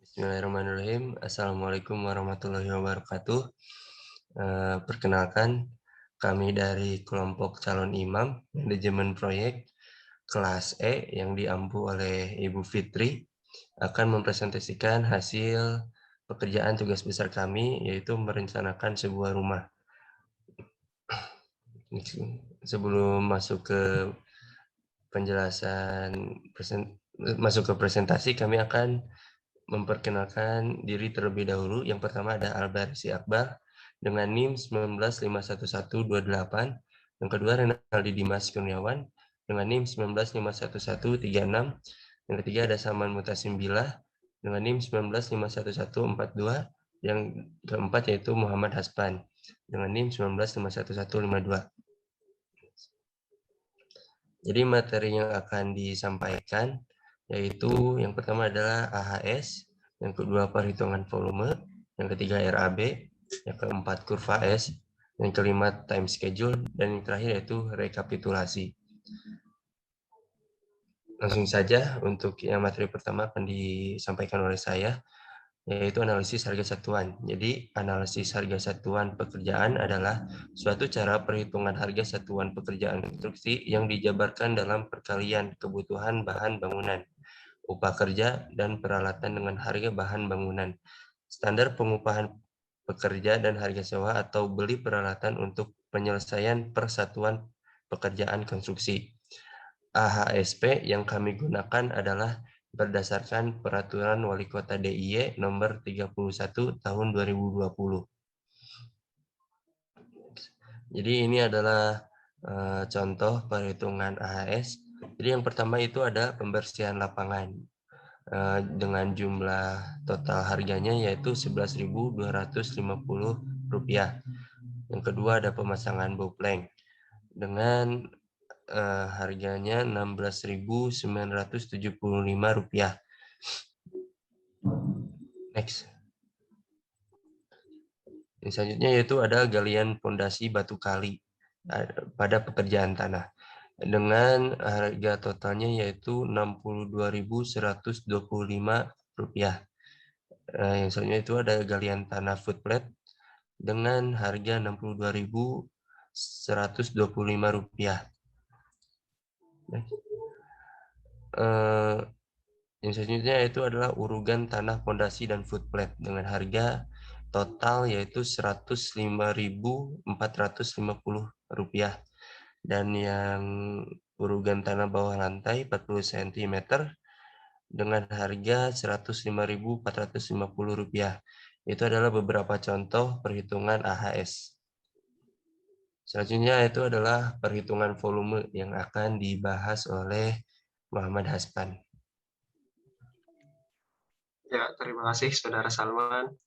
Bismillahirrahmanirrahim. Assalamualaikum warahmatullahi wabarakatuh. Perkenalkan, kami dari kelompok calon imam manajemen proyek kelas E yang diampu oleh Ibu Fitri akan mempresentasikan hasil pekerjaan tugas besar kami, yaitu merencanakan sebuah rumah. Sebelum masuk ke presentasi, kami akan memperkenalkan diri terlebih dahulu. Yang pertama ada Albersi Akbar dengan NIM 19511128. Yang kedua Renaldi Dimas Kurniawan dengan NIM 19511136. Yang ketiga ada Salman Mutasim Billah dengan NIM 19511142. Yang keempat yaitu Muhammad Haspan dengan NIM 19511152. Jadi materi yang akan disampaikan yaitu yang pertama adalah AHS, yang kedua perhitungan volume, yang ketiga RAB, yang keempat kurva S, yang kelima time schedule, dan yang terakhir yaitu rekapitulasi. Langsung saja untuk yang materi pertama akan disampaikan oleh saya, yaitu analisis harga satuan. Jadi, analisis harga satuan pekerjaan adalah suatu cara perhitungan harga satuan pekerjaan konstruksi yang dijabarkan dalam perkalian kebutuhan bahan bangunan, upah kerja, dan peralatan dengan harga bahan bangunan, standar pengupahan pekerja, dan harga sewa atau beli peralatan untuk penyelesaian persatuan pekerjaan konstruksi. AHSP yang kami gunakan adalah berdasarkan Peraturan Wali Kota DIY Nomor 31 Tahun 2020. Jadi ini adalah contoh perhitungan AHS. Jadi yang pertama itu ada pembersihan lapangan dengan jumlah total harganya yaitu Rp11.250. Yang kedua ada pemasangan boplank dengan harganya Rp16.975. Next. Yang selanjutnya yaitu ada galian pondasi batu kali pada pekerjaan tanah dengan harga totalnya yaitu Rp62.125. Yang selanjutnya itu ada galian tanah footplate dengan harga Rp62.125. Yang selanjutnya itu adalah urugan tanah pondasi dan footplate dengan harga total yaitu Rp105.450. Dan yang urugan tanah bawah lantai 40 cm dengan harga Rp105.450. Itu adalah beberapa contoh perhitungan AHS. Selanjutnya itu adalah perhitungan volume yang akan dibahas oleh Muhammad Haspan. Ya, terima kasih Saudara Salman.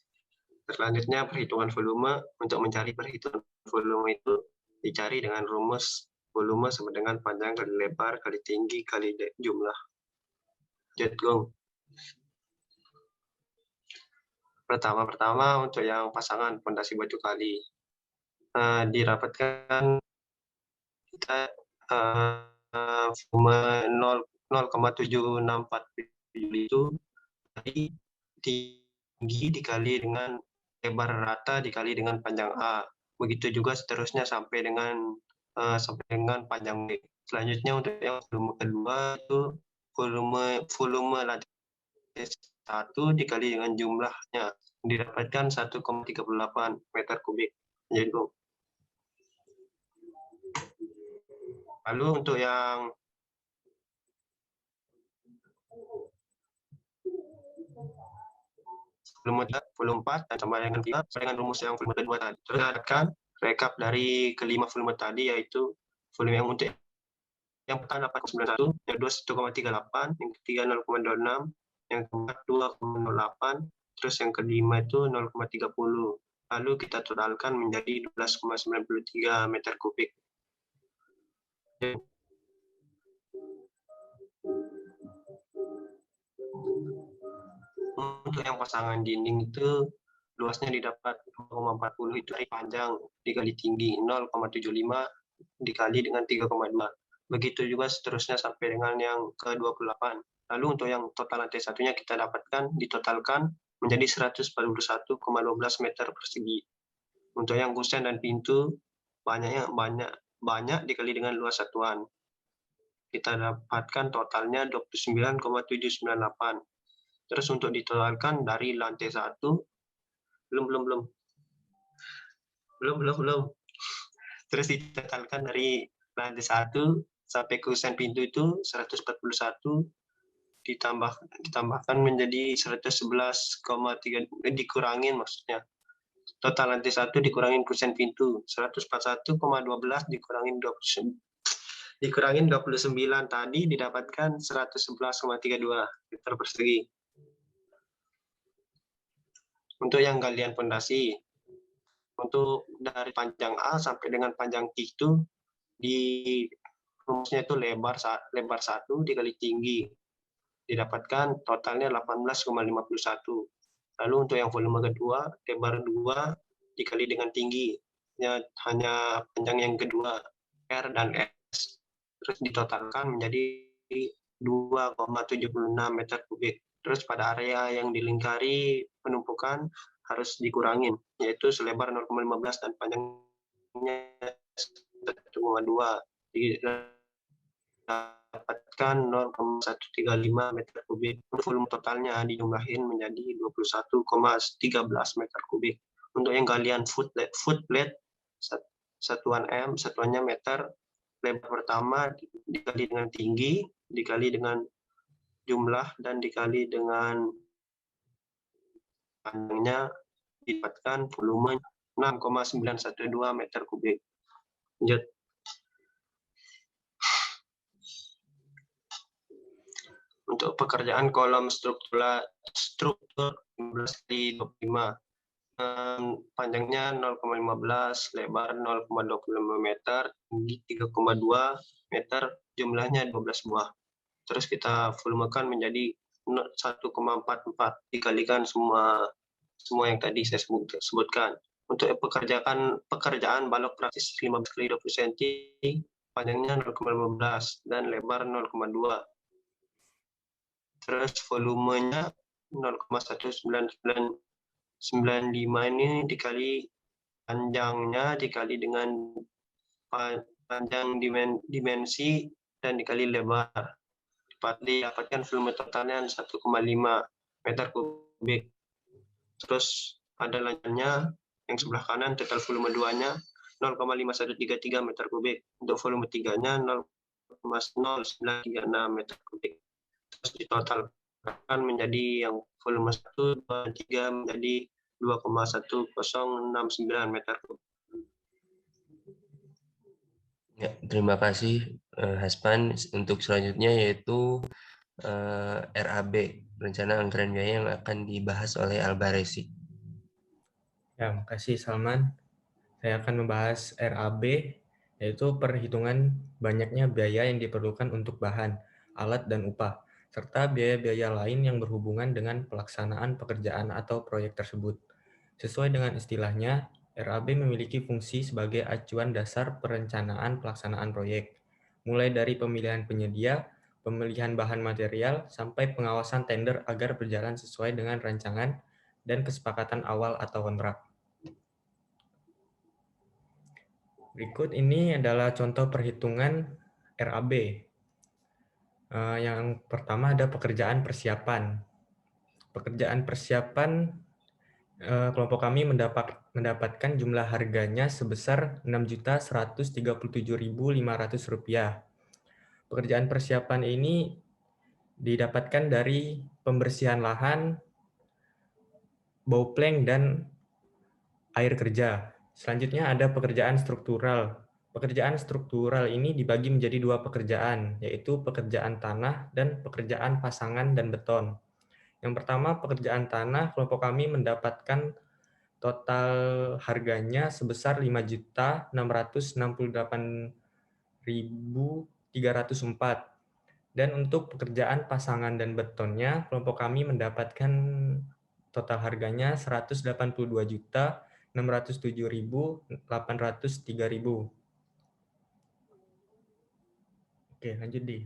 Selanjutnya perhitungan volume. Untuk mencari perhitungan volume itu dicari dengan rumus volume sama dengan panjang kali lebar kali tinggi kali jumlah jet gong. Pertama untuk yang pasangan pondasi batu kali dirapatkan kita volume 0,764 itu tadi tinggi dikali dengan lebar rata dikali dengan panjang A. Begitu juga seterusnya sampai dengan panjang B. Selanjutnya untuk yang volume kedua itu volume lantai 1 dikali dengan jumlahnya didapatkan 1,38 meter kubik. Jadi lalu untuk yang volume 4 dan sama dengan rumus yang volume kedua tadi. Terus dapatkan rekap dari kelima volume tadi yaitu volume yang untuk yang pertama 891, yang kedua 1,38, yang ketiga 0,26, yang keempat 2,08, terus yang kelima itu 0,30. Lalu kita totalkan menjadi 12,93 meter kubik. Untuk yang pasangan dinding itu luasnya didapat 2,40 itu dari panjang dikali tinggi 0,75 dikali dengan 3,2. Begitu juga seterusnya sampai dengan yang ke-28. Lalu untuk yang total lantai satunya kita dapatkan, ditotalkan menjadi 141,12 meter persegi. Untuk yang kusen dan pintu banyak dikali dengan luas satuan. Kita dapatkan totalnya 29,798. Terus untuk ditotalkan dari lantai 1, belum. Terus ditotalkan dari lantai 1 sampai ke kusen pintu itu 141 ditambahkan menjadi 111,3, dikurangin maksudnya. Total lantai 1 dikurangin kusen pintu 141,12 dikurangin 29 tadi didapatkan 111,32 meter persegi. Untuk yang galian fondasi, untuk dari panjang A sampai dengan panjang T itu di rumusnya itu lebar 1 dikali tinggi, didapatkan totalnya 18,51. Lalu untuk yang volume kedua, lebar 2 dikali dengan tinggi, hanya panjang yang kedua, R dan S. Terus ditotalkan menjadi 2,76 meter kubik. Terus pada area yang dilingkari penumpukan harus dikurangin, yaitu selebar 0,15 dan panjangnya 1,2. Dapatkan 0,135 meter kubik. Volume totalnya dijumlahin menjadi 21,13 meter kubik. Untuk yang galian footplate, satuan M, satuannya meter, lebar pertama dikali dengan tinggi, dikali dengan jumlah, dan dikali dengan panjangnya, didapatkan volume 6,912 meter kubik. Lanjut. Untuk pekerjaan kolom struktur 15x25, panjangnya 0,15, lebar 0,25 meter, tinggi 3,2 meter, jumlahnya 12 buah. Terus kita volumekan menjadi 1,44 dikalikan semua yang tadi saya sebutkan. Untuk pekerjaan balok praktis 15x20 cm, panjangnya 0,15 dan lebar 0,2. Terus volumenya 0,1995 ini dikali panjangnya dikali dengan panjang dimensi dan dikali lebar. Dapatkan volume totalnya 1,5 meter kubik. Terus pada lanjutnya yang sebelah kanan total volume 2-nya 0,5133 meter kubik. Untuk volume 3-nya 0,0936 meter kubik. Terus ditotalkan menjadi yang volume 1, 2, 3 menjadi 2,1069 meter kubik. Ya, terima kasih Haspan. Untuk selanjutnya yaitu RAB, rencana anggaran biaya yang akan dibahas oleh Albaresi. Ya, makasih Salman. Saya akan membahas RAB, yaitu perhitungan banyaknya biaya yang diperlukan untuk bahan, alat, dan upah, serta biaya-biaya lain yang berhubungan dengan pelaksanaan pekerjaan atau proyek tersebut. Sesuai dengan istilahnya, RAB memiliki fungsi sebagai acuan dasar perencanaan pelaksanaan proyek, mulai dari pemilihan penyedia, pemilihan bahan material, sampai pengawasan tender agar berjalan sesuai dengan rancangan dan kesepakatan awal atau kontrak. Berikut ini adalah contoh perhitungan RAB. Yang pertama ada pekerjaan persiapan. Pekerjaan persiapan kelompok kami mendapatkan jumlah harganya sebesar Rp6.137.500. Pekerjaan persiapan ini didapatkan dari pembersihan lahan, bau plank, dan air kerja. Selanjutnya ada pekerjaan struktural. Pekerjaan struktural ini dibagi menjadi dua pekerjaan, yaitu pekerjaan tanah dan pekerjaan pasangan dan beton. Yang pertama, pekerjaan tanah, kelompok kami mendapatkan total harganya sebesar Rp5.968.304. Dan untuk pekerjaan pasangan dan betonnya, kelompok kami mendapatkan total harganya Rp182.607.803. Oke, lanjut di.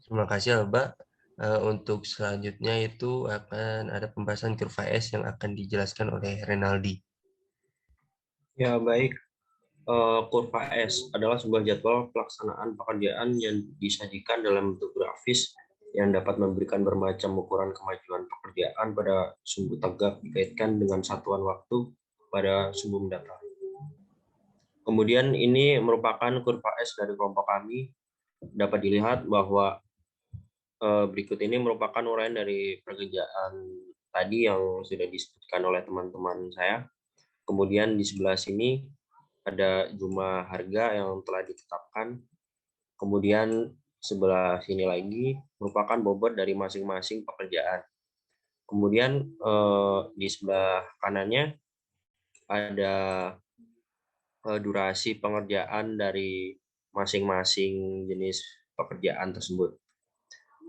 Terima kasih Alba. Untuk selanjutnya itu akan ada pembahasan kurva S yang akan dijelaskan oleh Renaldi. Ya, baik. Kurva S adalah sebuah jadwal pelaksanaan pekerjaan yang disajikan dalam bentuk grafis yang dapat memberikan bermacam ukuran kemajuan pekerjaan pada sumbu tegak dikaitkan dengan satuan waktu pada sumbu mendatar. Kemudian ini merupakan kurva S dari kelompok kami. Dapat dilihat bahwa berikut ini merupakan uraian dari pekerjaan tadi yang sudah disebutkan oleh teman-teman saya. Kemudian di sebelah sini ada jumlah harga yang telah ditetapkan. Kemudian sebelah sini lagi merupakan bobot dari masing-masing pekerjaan. Kemudian di sebelah kanannya ada durasi pengerjaan dari masing-masing jenis pekerjaan tersebut.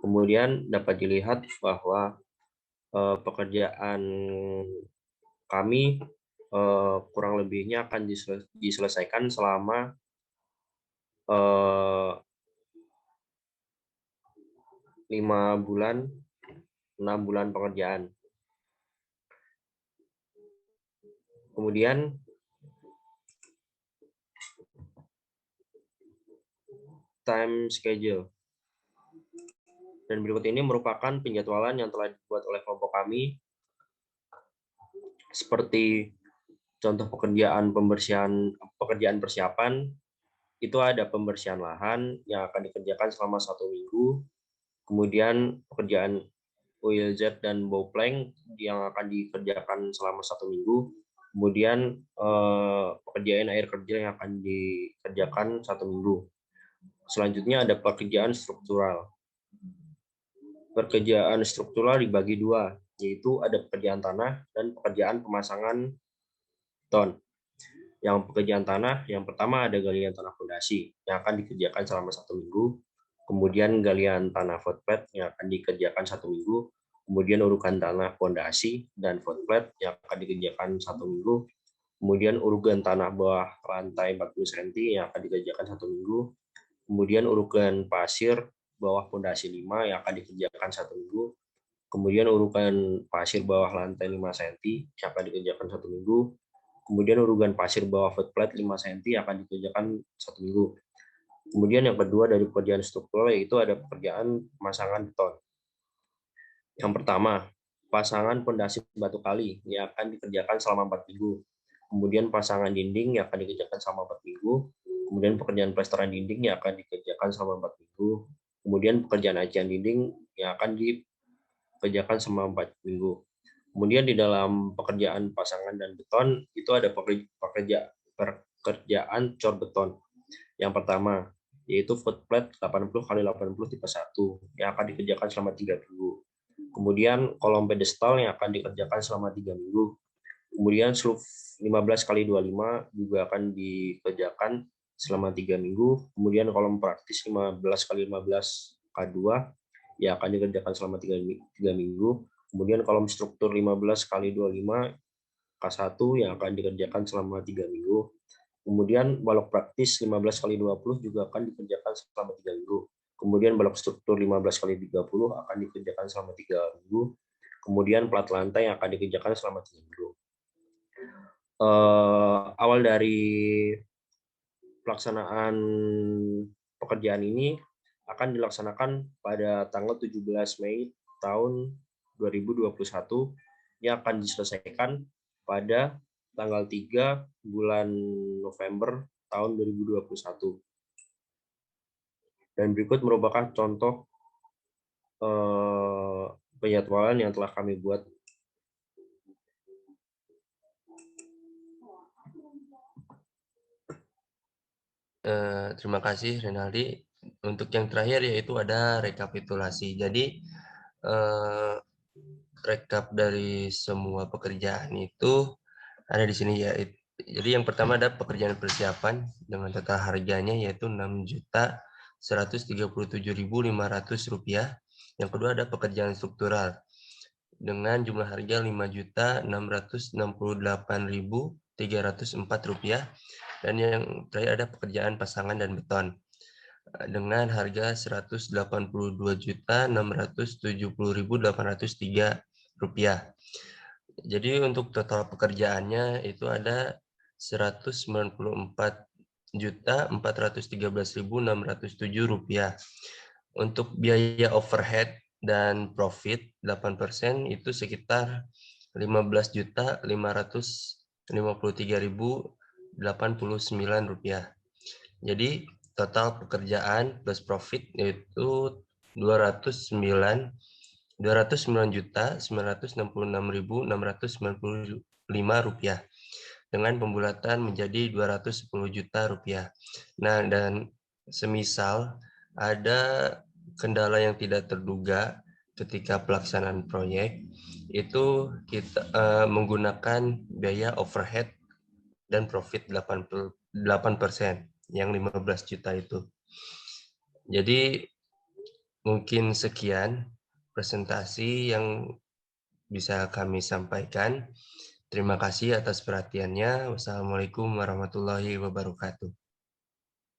Kemudian dapat dilihat bahwa pekerjaan kami kurang lebihnya akan diselesaikan selama 5 bulan, 6 bulan pekerjaan. Kemudian time schedule. Dan berikut ini merupakan penjadwalan yang telah dibuat oleh kelompok kami, seperti contoh pekerjaan persiapan, itu ada pembersihan lahan yang akan dikerjakan selama 1 minggu, kemudian pekerjaan OILZ dan bowplank yang akan dikerjakan selama 1 minggu, kemudian pekerjaan air kerja yang akan dikerjakan 1 minggu. Selanjutnya ada pekerjaan struktural. Pekerjaan struktural dibagi 2, yaitu ada pekerjaan tanah dan pekerjaan pemasangan beton. Yang pekerjaan tanah, yang pertama ada galian tanah fondasi yang akan dikerjakan selama 1 minggu, kemudian galian tanah footpad yang akan dikerjakan 1 minggu, kemudian urukan tanah fondasi dan footpad yang akan dikerjakan 1 minggu, kemudian urukan tanah bawah lantai 40 cm yang akan dikerjakan 1 minggu, kemudian urukan pasir bawah fondasi 5 yang akan dikerjakan 1 minggu, kemudian urukan pasir bawah lantai 5 cm yang akan dikerjakan 1 minggu, kemudian urukan pasir bawah footplate 5 cm yang akan dikerjakan 1 minggu. Kemudian yang kedua dari pekerjaan struktural yaitu ada pekerjaan pemasangan beton. Yang pertama, pasangan fondasi batu kali yang akan dikerjakan selama 4 minggu. Kemudian pasangan dinding yang akan dikerjakan selama 4 minggu. Kemudian pekerjaan plesteran dinding yang akan dikerjakan selama 4 minggu. Kemudian pekerjaan acian dinding yang akan dikerjakan selama 4 minggu. Kemudian di dalam pekerjaan pasangan dan beton itu ada pekerjaan cor beton. Yang pertama yaitu footplate 80x80 tipe 1 yang akan dikerjakan selama 3 minggu. Kemudian kolom pedestal yang akan dikerjakan selama 3 minggu. Kemudian sloof 15x25 juga akan dikerjakan selama 3 minggu. Kemudian kolom praktis 15x15K2 yang akan dikerjakan selama 3 minggu. Kemudian kolom struktur 15x25K1 yang akan dikerjakan selama 3 minggu. Kemudian balok praktis 15x20 juga akan dikerjakan selama 3 minggu. Kemudian balok struktur 15x30 akan dikerjakan selama 3 minggu. Kemudian plat lantai yang akan dikerjakan selama 3 minggu. Awal dari pelaksanaan pekerjaan ini akan dilaksanakan pada tanggal 17 Mei tahun 2021 yang akan diselesaikan pada tanggal 3 bulan November tahun 2021. Dan berikut merupakan contoh penjadwalan yang telah kami buat. Terima kasih Renaldi. Untuk yang terakhir yaitu ada rekapitulasi. Jadi rekap dari semua pekerjaan itu ada di sini ya. Jadi yang pertama ada pekerjaan persiapan dengan total harganya yaitu Rp6.137.500. Yang kedua ada pekerjaan struktural dengan jumlah harga Rp5.668.304. Dan yang terakhir ada pekerjaan pasangan dan beton dengan harga Rp182.670.803. Jadi untuk total pekerjaannya itu ada Rp194.413.607. Untuk biaya overhead dan profit 8% itu sekitar Rp15.553.089. Jadi total pekerjaan plus profit yaitu Rp209.966.695 dengan pembulatan menjadi Rp210 juta. Nah, dan semisal ada kendala yang tidak terduga ketika pelaksanaan proyek, itu kita menggunakan biaya overhead dan profit 8% yang 15 juta itu. Jadi mungkin sekian presentasi yang bisa kami sampaikan. Terima kasih atas perhatiannya. Wassalamualaikum warahmatullahi wabarakatuh.